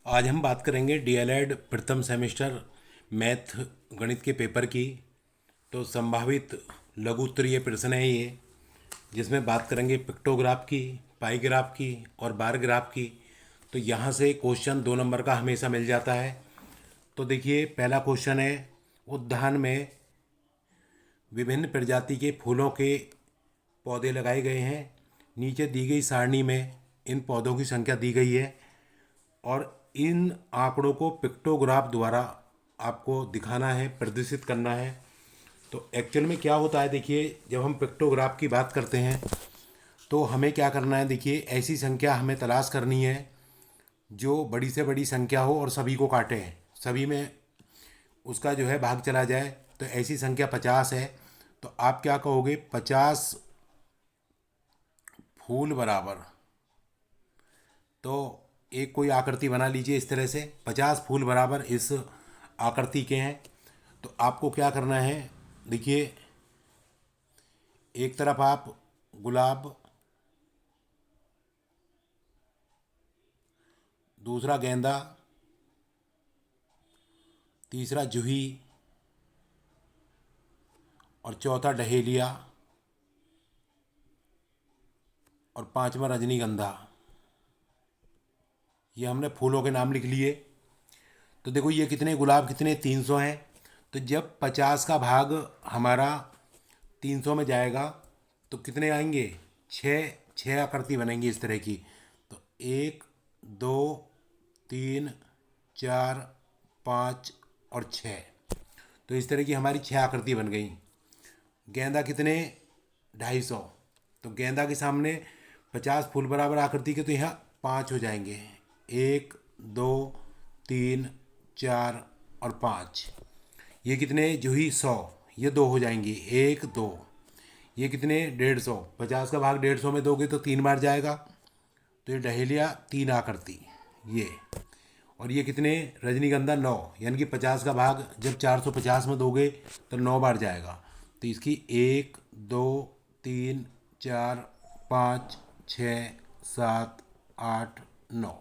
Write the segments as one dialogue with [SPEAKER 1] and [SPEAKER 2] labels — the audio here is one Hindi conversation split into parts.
[SPEAKER 1] आज हम बात करेंगे डीएलएड प्रथम सेमेस्टर मैथ गणित के पेपर की। तो संभावित लघु उत्तरीय प्रश्न है ये, जिसमें बात करेंगे पिक्टोग्राफ की, पाईग्राफ की और बार ग्राफ की। तो यहाँ से क्वेश्चन 2 नंबर का हमेशा मिल जाता है। तो देखिए, पहला क्वेश्चन है, उद्यान में विभिन्न प्रजाति के फूलों के पौधे लगाए गए हैं। नीचे दी गई सारणी में इन पौधों की संख्या दी गई है और इन आंकड़ों को पिक्टोग्राफ द्वारा आपको दिखाना है, प्रदर्शित करना है। तो एक्चुअल में क्या होता है, देखिए, जब हम पिक्टोग्राफ की बात करते हैं तो हमें क्या करना है। देखिए, ऐसी संख्या हमें तलाश करनी है जो बड़ी से बड़ी संख्या हो और सभी को काटे, सभी में उसका जो है भाग चला जाए। तो ऐसी संख्या 50 है। तो आप क्या कहोगे, 50 फूल बराबर। तो एक कोई आकृति बना लीजिए इस तरह से, 50 फूल बराबर इस आकृति के हैं। तो आपको क्या करना है, देखिए, एक तरफ आप गुलाब, दूसरा गेंदा, तीसरा जूही और चौथा डहेलिया और पांचवा रजनीगंधा। ये हमने फूलों के नाम लिख लिए। तो देखो, ये कितने गुलाब कितने, 300 हैं। तो जब 50 का भाग हमारा 300 में जाएगा तो कितने आएंगे, छः। छः आकृति बनेंगी इस तरह की। तो 1 2 3 4 5 और 6। तो इस तरह की हमारी 6 आकृति बन गई। गेंदा कितने, 250। तो गेंदा के सामने 50 फूल बराबर आकृति के, तो यहाँ 5 हो जाएंगे, 1 2 3 4 और 5। ये कितने, जूही 100, ये 2 हो जाएंगी, 1 2। ये कितने, 150। 50 का भाग 150 में दोगे तो 3 बार जाएगा। तो ये डहेलिया 3 आकृति ये। और ये कितने, रजनीगंधा 9, यानी कि 50 का भाग जब 450 में दोगे तो 9 बार जाएगा। तो इसकी 1 2 3 4 5 6 7 8 9।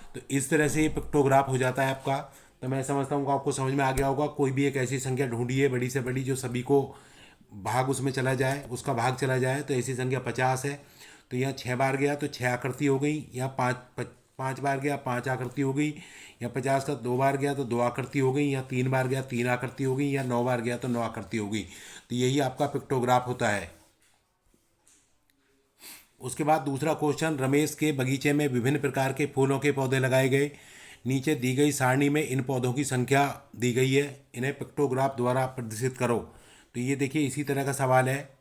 [SPEAKER 1] तो इस तरह से ये पिक्टोग्राफ हो जाता है आपका। तो मैं समझता हूँ कि आपको समझ में आ गया होगा। कोई भी एक ऐसी संख्या ढूंढिए बड़ी से बड़ी जो सभी को भाग उसमें चला जाए, उसका भाग चला जाए। तो ऐसी संख्या 50 है। तो यहाँ 6 बार गया तो 6 आकृति हो गई। यहाँ 5 बार गया, 5 आकृति हो गई। या 50 का 2 बार गया तो 2 आकृति हो गई। या 3 बार गया, 3 आकृति हो गई। या 9 बार गया तो 9 आकृति हो गई। तो यही आपका पिक्टोग्राफ होता है। उसके बाद दूसरा क्वेश्चन, रमेश के बगीचे में विभिन्न प्रकार के फूलों के पौधे लगाए गए। नीचे दी गई सारणी में इन पौधों की संख्या दी गई है, इन्हें पिक्टोग्राफ द्वारा प्रदर्शित करो। तो ये देखिए, इसी तरह का सवाल है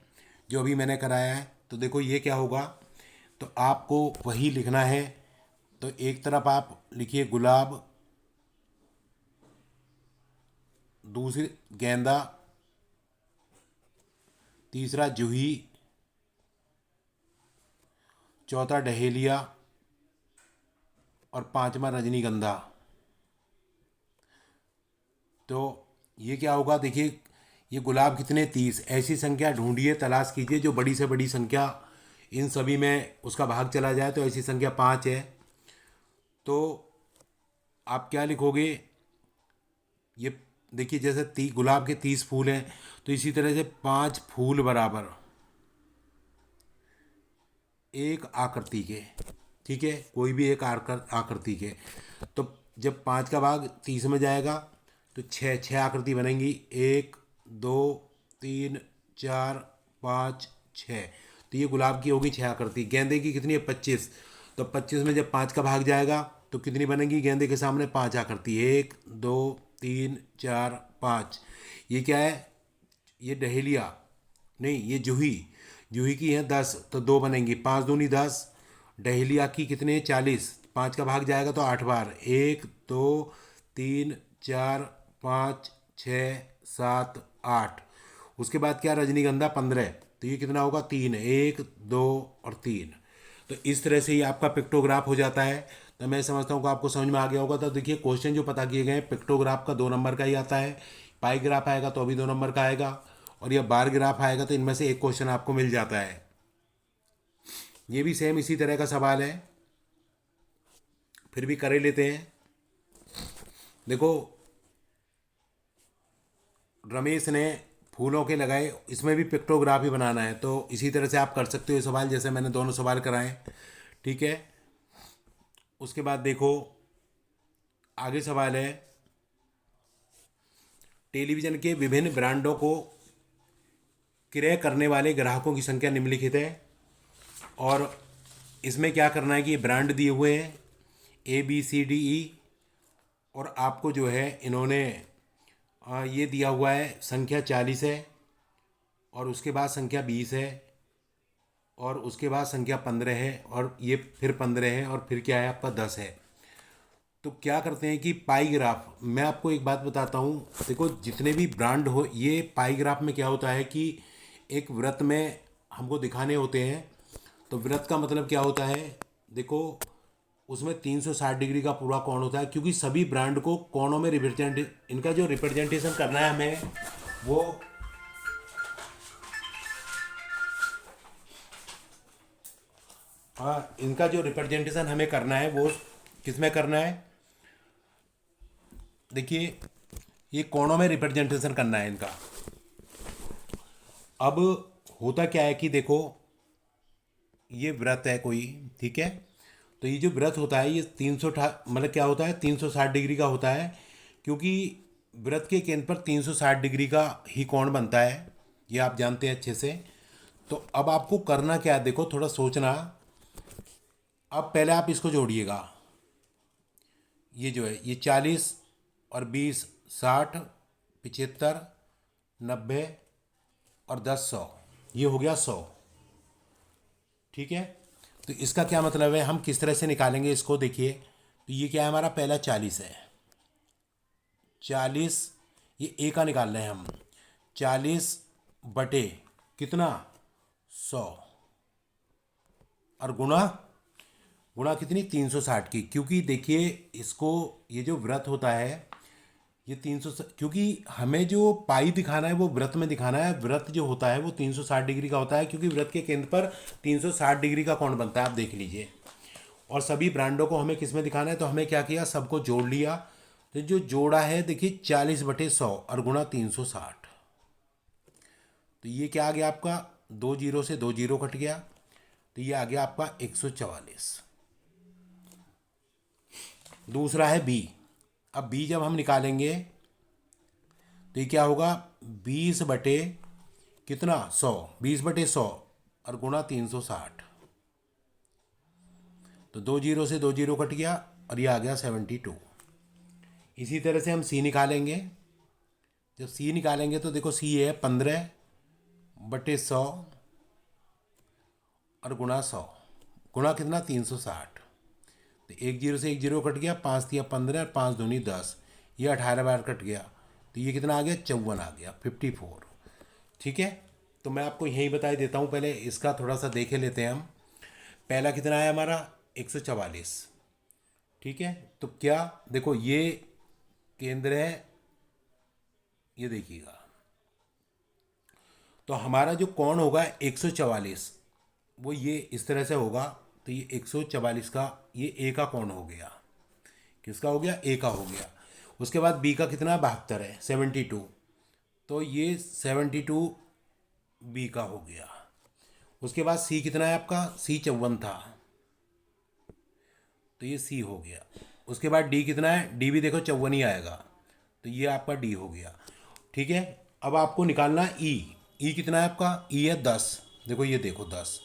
[SPEAKER 1] जो अभी मैंने कराया है। तो देखो, ये क्या होगा, तो आपको वही लिखना है। तो एक तरफ आप लिखिए गुलाब, दूसरी गेंदा, तीसरा जूही, चौथा डहेलिया और पांचवा रजनीगंधा। तो ये क्या होगा, देखिए, ये गुलाब कितने, 30। ऐसी संख्या ढूंढिए, तलाश कीजिए जो बड़ी से बड़ी संख्या इन सभी में उसका भाग चला जाए। तो ऐसी संख्या 5 है। तो आप क्या लिखोगे, ये देखिए, जैसे गुलाब के 30 फूल हैं, तो इसी तरह से 5 फूल बराबर एक आकृति के, ठीक है, कोई भी एक आकृति के। तो जब 5 का भाग 30 में जाएगा तो 6 आकृति बनेंगी, 1 2 3 4 5 6। तो ये गुलाब की होगी 6 आकृति। गेंदे की कितनी है, 25। तो 25 में जब 5 का भाग जाएगा तो कितनी बनेगी, गेंदे के सामने 5 आकृति, 1 2 3 4 5। ये क्या है, ये डहेलिया, नहीं, ये जूही। जूही की है 10, तो 2 बनेंगी, 5 दूनी 10। डहेलिया की कितने, 40। 5 का भाग जाएगा तो 8 बार, 1 2 3 4 5 6 7 8। उसके बाद क्या, रजनीगंधा 15। तो ये कितना होगा, 3, 1 2 और 3। तो इस तरह से ही आपका पिक्टोग्राफ हो जाता है। तो मैं समझता हूँ कि आपको समझ में आ गया होगा। तो देखिए, क्वेश्चन जो पता किए गए हैं, पिक्टोग्राफ का 2 नंबर का ही आता है। पाई ग्राफ आएगा तो अभी 2 नंबर का आएगा, और यह बार ग्राफ आएगा तो इनमें से एक क्वेश्चन आपको मिल जाता है। ये भी सेम इसी तरह का सवाल है, फिर भी कर ही लेते हैं। देखो, रमेश ने फूलों के लगाए, इसमें भी पिक्टोग्राफी बनाना है, तो इसी तरह से आप कर सकते हो ये सवाल, जैसे मैंने दोनों सवाल कराए। ठीक है। उसके बाद देखो, आगे सवाल है, टेलीविज़न के विभिन्न ब्रांडों को क्रय करने वाले ग्राहकों की संख्या निम्नलिखित है। और इसमें क्या करना है कि ये ब्रांड दिए हुए हैं ABCDE, और आपको जो है इन्होंने ये दिया हुआ है, संख्या 40 है, और उसके बाद संख्या 20 है, और उसके बाद संख्या 15 है, और ये फिर 15 है, और फिर क्या है आपका 10 है। तो क्या करते हैं कि पाई ग्राफ, मैं आपको एक बात बताता हूँ। देखो, जितने भी ब्रांड हो, ये पाई ग्राफ में क्या होता है कि एक वृत्त में हमको दिखाने होते हैं। तो वृत्त का मतलब क्या होता है, देखो उसमें 360 डिग्री का पूरा कोण होता है, क्योंकि सभी ब्रांड को कोणों में इनका जो रिप्रेजेंटेशन करना है हमें, वो हाँ, इनका जो रिप्रेजेंटेशन हमें करना है वो किस में करना है। देखिए, ये कोणों में रिप्रेजेंटेशन करना है इनका। अब होता क्या है कि देखो, ये व्रत है कोई, ठीक है। तो ये जो व्रत होता है, ये 360, मतलब क्या होता है, 360 डिग्री का होता है, क्योंकि व्रत के केंद्र पर 360 डिग्री का ही कोण बनता है, ये आप जानते हैं अच्छे से। तो अब आपको करना क्या है, देखो थोड़ा सोचना। अब पहले आप इसको जोड़िएगा, ये जो है ये 40 और 20, 60, 75, 90 और 10, 100, ये हो गया 100। ठीक है। तो इसका क्या मतलब है, हम किस तरह से निकालेंगे इसको, देखिए। तो ये क्या है, हमारा पहला 40 है, 40, ये ए का निकाल रहे हैं हम। 40 बटे कितना, 100, और गुणा, गुणा कितनी, 360 की, क्योंकि देखिए इसको, ये जो व्रत होता है ये 300, क्योंकि हमें जो पाई दिखाना है वो व्रत में दिखाना है। व्रत जो होता है वो 360 डिग्री का होता है, क्योंकि व्रत के केंद्र पर 360 डिग्री का कोण बनता है, आप देख लीजिए। और सभी ब्रांडों को हमें किस में दिखाना है, तो हमें क्या किया, सबको जोड़ लिया। तो जो जोड़ा है देखिए, 40/100 और गुणा 360। तो ये क्या आ गया आपका, 2 जीरो से 2 जीरो कट गया, तो ये आ गया आपका 144। दूसरा है बी। अब बी जब हम निकालेंगे तो ये क्या होगा, 20 बटे कितना, 100, 20/100 और गुणा 360। तो 2 जीरो से 2 जीरो कट गया, और ये आ गया 72। इसी तरह से हम सी निकालेंगे। जब सी निकालेंगे तो देखो, सी है 15/100 और गुणा 100, गुणा कितना, 360। तो 1 जीरो से 1 जीरो कट गया, 5 × 3 = 15 और 5 दूनी 10, ये 18 बार कट गया। तो ये कितना आ गया, 54 आ गया, 54। ठीक है। तो मैं आपको यही बता ही देता हूँ, पहले इसका थोड़ा सा देखे लेते हैं हम। पहला कितना है हमारा, 144। ठीक है। तो क्या, देखो ये केंद्र है, ये देखिएगा। तो हमारा जो कोण होगा 144, वो ये इस तरह से होगा। तो ये 144 का, ये ए का कोण हो गया। किसका हो गया, ए का हो गया। उसके बाद बी का कितना, 72 है, 72। तो ये 72 बी का हो गया। उसके बाद सी कितना है आपका, सी 54 था, तो ये सी हो गया। उसके बाद डी कितना है, डी भी देखो 54 ही आएगा, तो ये आपका डी हो गया। ठीक है। अब आपको निकालना है ई। ई कितना है आपका, ई है 10। देखो ये देखो 10,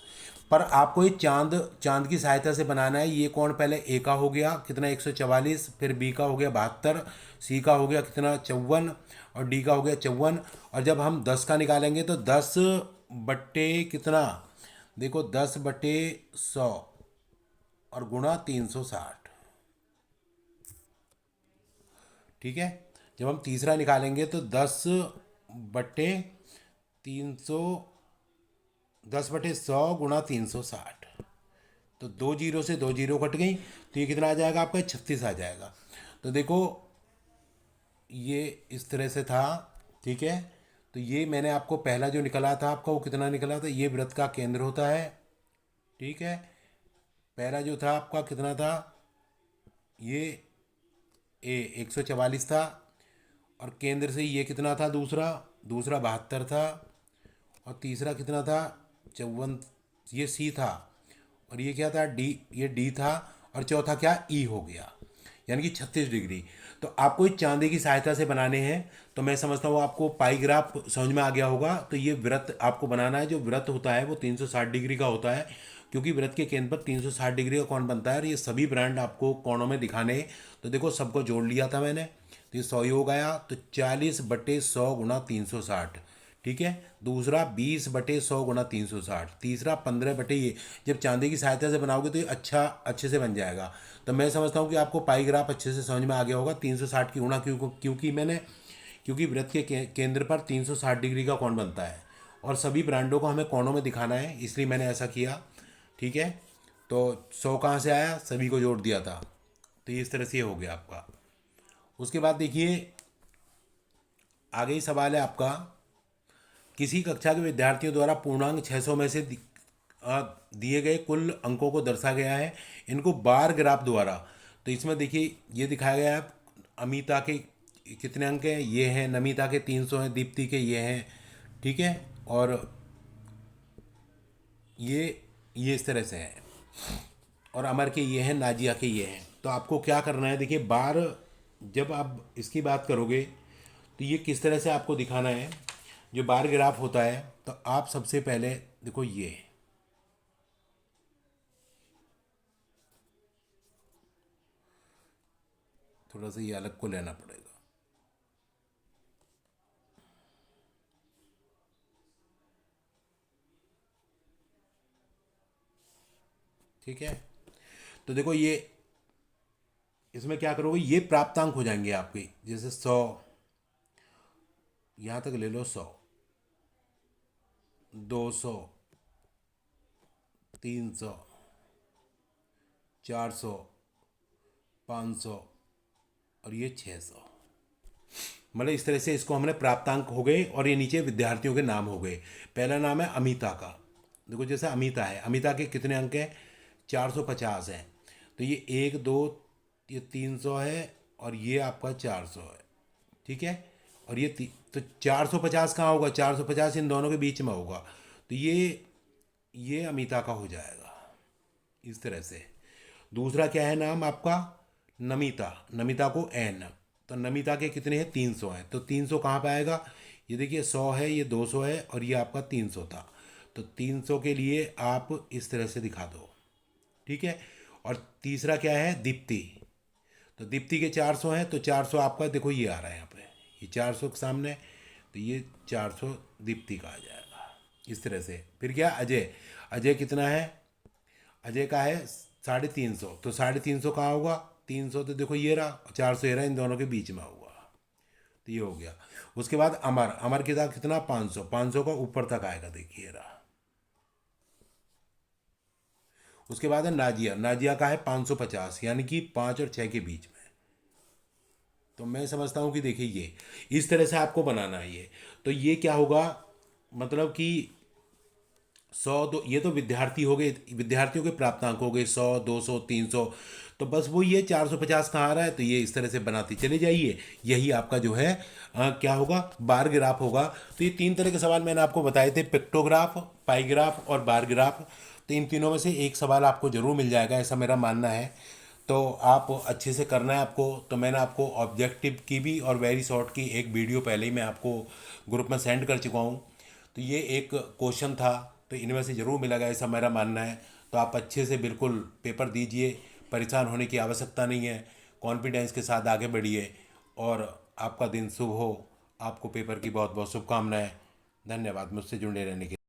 [SPEAKER 1] पर आपको ये चांद, चांद की सहायता से बनाना है। ये कौन, पहले ए का हो गया कितना, 144, फिर बी का हो गया 72, सी का हो गया कितना, 54, और डी का हो गया 54। और जब हम 10 का निकालेंगे तो 10 बट्टे कितना, देखो 10/100 और गुणा 360। ठीक है। जब हम तीसरा निकालेंगे तो 10/100 गुणा 360। तो 2 जीरो से 2 जीरो कट गई, तो ये कितना आ जाएगा आपका, 36 आ जाएगा। तो देखो ये इस तरह से था। ठीक है। तो ये मैंने आपको पहला जो निकला था आपका, वो कितना निकला था, ये वृत्त का केंद्र होता है। ठीक है। पहला जो था आपका कितना था, ये ए 144 था, और केंद्र से ये कितना था, दूसरा दूसरा 72 था, और तीसरा कितना था, 54, ये सी था, और ये क्या था, डी, ये डी था, और चौथा क्या, ई हो गया, यानी कि 36 डिग्री। तो आपको इस चांदी की सहायता से बनाने हैं। तो मैं समझता हूँ आपको पाईग्राफ समझ में आ गया होगा। तो ये व्रत आपको बनाना है। जो व्रत होता है वो 360 डिग्री का होता है, क्योंकि व्रत के केंद्र पर 360 डिग्री का कोण बनता है, और ये सभी ब्रांड आपको कोणों में दिखाने हैं। तो देखो सबको जोड़ लिया था मैंने, तो ये 100 ही हो गया। तो 40/100 गुणा 360, ठीक है। दूसरा 20/100 गुणा 360, तीसरा 15 बटे ये। जब चांदी की सहायता से बनाओगे तो ये अच्छे से बन जाएगा। तो मैं समझता हूँ कि आपको पाईग्राफ अच्छे से समझ में आ गया होगा। 360 की गुणा क्योंकि व्रत के केंद्र पर 360 डिग्री का कोण बनता है, और सभी ब्रांडों को हमें कोणों में दिखाना है, इसलिए मैंने ऐसा किया, ठीक है। तो 100 कहाँ से आया, सभी को जोड़ दिया था। तो इस तरह से ये हो गया आपका। उसके बाद देखिए आगे ही सवाल है आपका, किसी कक्षा के विद्यार्थियों द्वारा पूर्णांक 600 में से दिए गए कुल अंकों को दर्शा गया है, इनको बार ग्राफ द्वारा। तो इसमें देखिए ये दिखाया गया है, अमिता के कितने अंक हैं, ये हैं, नमिता के 300 हैं, दीप्ति के ये हैं, ठीक है। और ये इस तरह से है, और अमर के ये हैं, नाजिया के ये हैं। तो आपको क्या करना है, देखिए बार, जब आप इसकी बात करोगे तो ये किस तरह से आपको दिखाना है। जो बार ग्राफ होता है, तो आप सबसे पहले देखो ये, थोड़ा सा ये अलग को लेना पड़ेगा, ठीक है। तो देखो ये, इसमें क्या करोगे, ये प्राप्तांक हो जाएंगे आपके, जैसे 100, यहाँ तक ले लो, 100, 200, 300, 400, 500, और ये 600। मतलब इस तरह से इसको हमने प्राप्तांक हो गए, और ये नीचे विद्यार्थियों के नाम हो गए। पहला नाम है अमिता का, देखो जैसे अमिता है, अमिता के कितने अंक हैं, 450 हैं। तो ये 1 2, ये 300 है, और ये आपका 400 है, ठीक है। और ये तो 450 कहाँ होगा, 450 इन दोनों के बीच में होगा। तो ये अमिता का हो जाएगा इस तरह से। दूसरा क्या है नाम आपका, नमिता, नमिता को एन। तो नमिता के कितने हैं, 300 हैं। तो 300 कहाँ पे आएगा, ये देखिए 100 है, ये 200 है, और ये आपका 300 था। तो 300 के लिए आप इस तरह से दिखा दो, ठीक है। और तीसरा क्या है, दीप्ति। तो दीप्ति के 400 हैं, तो 400 आपका देखो ये आ रहा है यहाँ पे, ये 400 के सामने, तो ये 400 दीप्ति का आ जाएगा इस तरह से। फिर क्या, अजय, अजय कितना है, अजय का है 350। तो 350 कहाँ होगा, 300 तो देखो ये रहा, 400 ये रहा, इन दोनों के बीच में होगा। तो ये हो गया। उसके बाद अमर, अमर के साथ कितना, 500, 500 का ऊपर तक आएगा, देखिए ये रहा। उसके बाद है नाजिया, नाजिया का है 550, यानी कि 5 और 6 के बीच में। तो मैं समझता हूँ कि देखिए ये इस तरह से आपको बनाना है ये। तो ये क्या होगा, मतलब कि 100, दो, ये तो विद्यार्थी हो गए, विद्यार्थियों के प्राप्तांक हो गए, 100 200 300। तो बस वो ये 450 कहाँ आ रहा है, तो ये इस तरह से बनाते चले जाइए। यही आपका जो है क्या होगा, बार ग्राफ होगा। तो ये 3 तरह के सवाल मैंने आपको बताए थे, पिक्टोग्राफ, पाईग्राफ और बार ग्राफ। तो इन तीनों में से एक सवाल आपको जरूर मिल जाएगा, ऐसा मेरा मानना है। तो आप अच्छे से करना है आपको। तो मैंने आपको ऑब्जेक्टिव की भी और वेरी शॉर्ट की एक वीडियो पहले ही मैं आपको ग्रुप में सेंड कर चुका हूँ। तो ये एक क्वेश्चन था, तो इनमें से ज़रूर मिलेगा, ऐसा मेरा मानना है। तो आप अच्छे से बिल्कुल पेपर दीजिए, परेशान होने की आवश्यकता नहीं है, कॉन्फिडेंस के साथ आगे बढ़िए, और आपका दिन शुभ हो। आपको पेपर की बहुत बहुत शुभकामनाएं। धन्यवाद मुझसे जुड़े रहने के लिए।